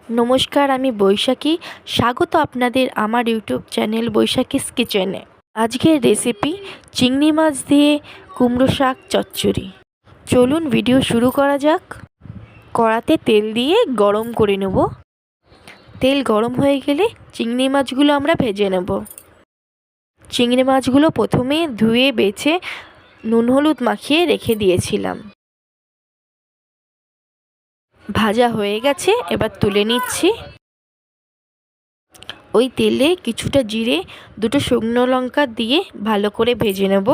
নমস্কার, আমি বৈশাখী। স্বাগত আপনাদের আমার ইউটিউব চ্যানেল বৈশাখীস কিচেনে। আজকের রেসিপি চিংড়ি মাছ দিয়ে কুমড়ো শাক চচ্চড়ি। চলুন ভিডিও শুরু করা যাক। কড়াতে তেল দিয়ে গরম করে নেব। তেল গরম হয়ে গেলে চিংড়ি মাছগুলো আমরা ভেজে নেব। চিংড়ি মাছগুলো প্রথমে ধুয়ে বেছে নুন হলুদ মাখিয়ে রেখে দিয়েছিলাম। ভাজা হয়ে গেছে, এবার তুলে নিচ্ছি। ওই তেলে কিছুটা জিরে, দুটো শুকনো লঙ্কা দিয়ে ভালো করে ভেজে নেব।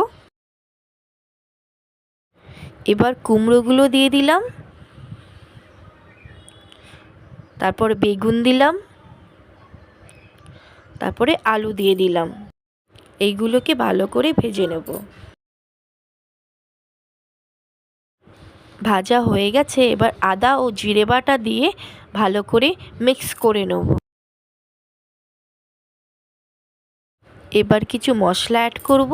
এবার কুমড়োগুলো দিয়ে দিলাম, তারপর বেগুন দিলাম, তারপরে আলু দিয়ে দিলাম। এইগুলোকে ভালো করে ভেজে নেব। ভাজা হয়ে গেছে, এবার আদা ও জিরে বাটা দিয়ে ভালো করে মিক্স করে নেব। এবার কিছু মশলা অ্যাড করব।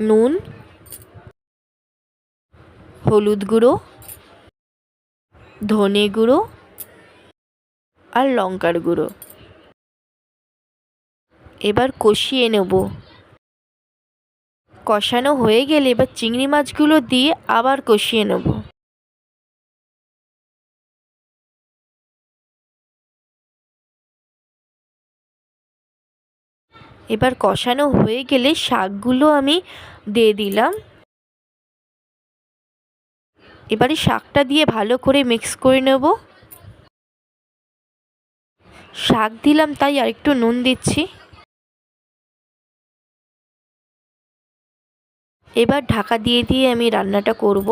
নুন, হলুদ গুঁড়ো, ধনে গুঁড়ো আর লঙ্কার গুঁড়ো। এবার কষিয়ে নেব। কষানো হয়ে গেলে এবার চিংড়ি মাছগুলো দিয়ে আবার কষিয়ে নেব। এবার কষানো হয়ে গেলে শাকগুলো আমি দিয়ে দিলাম। এবারে শাকটা দিয়ে ভালো করে মিক্স করে নেব। শাক দিলাম তাই আরেকটু নুন দিচ্ছি। এবার ঢাকা দিয়ে দিয়ে আমি রান্নাটা করব।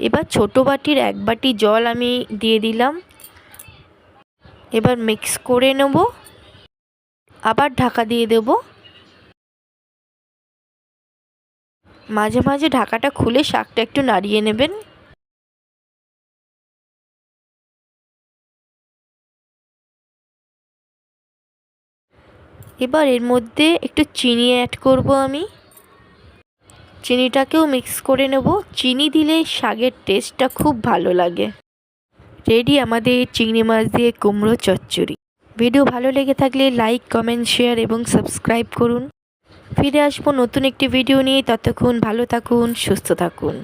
এবার ছোট বাটির 1 বাটি জল আমি দিয়ে দিলাম। এবার মিক্স করে নেব, আবার ঢাকা দিয়ে দেব। মাঝে মাঝে ঢাকাটা খুলে শাকটা একটু নাড়িয়ে নেবেন। এবার এর মধ্যে একটু চিনি অ্যাড করব আমি। চিনিটাকেও মিক্স করে নেব। চিনি দিলে শাকের টেস্টটা খুব ভালো লাগে। রেডি আমাদের চিংড়ি মাছ দিয়ে কুমড়ো চচ্চড়ি। ভিডিও ভালো লেগে থাকলে লাইক, কমেন্ট, শেয়ার এবং সাবস্ক্রাইব করুন। ফিরে আসবো নতুন একটি ভিডিও নিয়ে। ততক্ষণ ভালো থাকুন, সুস্থ থাকুন।